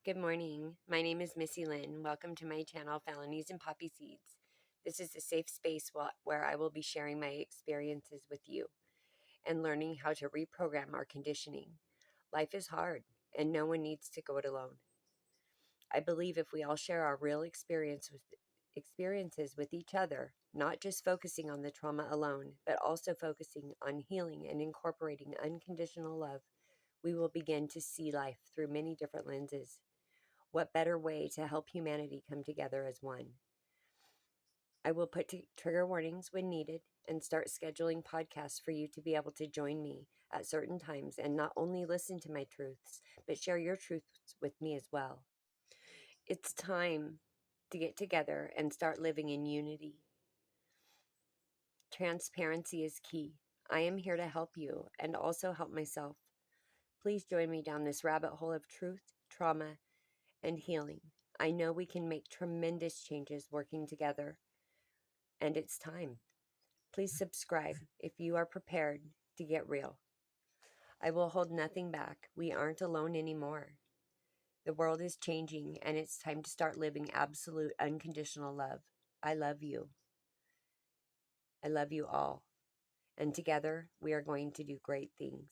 Good morning. My name is Missy Lynn. Welcome to my channel, Felonies and Poppy Seeds. This is a safe space where I will be sharing my experiences with you and learning how to reprogram our conditioning. Life is hard, and no one needs to go it alone. I believe if we all share our real experiences with each other, not just focusing on the trauma alone, but also focusing on healing and incorporating unconditional love, we will begin to see life through many different lenses. What better way to help humanity come together as one? I will put trigger warnings when needed and start scheduling podcasts for you to be able to join me at certain times and not only listen to my truths, but share your truths with me as well. It's time to get together and start living in unity. Transparency is key. I am here to help you and also help myself. Please join me down this rabbit hole of truth, trauma, and healing. I know we can make tremendous changes working together, and it's time. Please subscribe if you are prepared to get real. I will hold nothing back. We aren't alone anymore. The world is changing, and it's time to start living absolute unconditional love. I love you. I love you all. And together, we are going to do great things.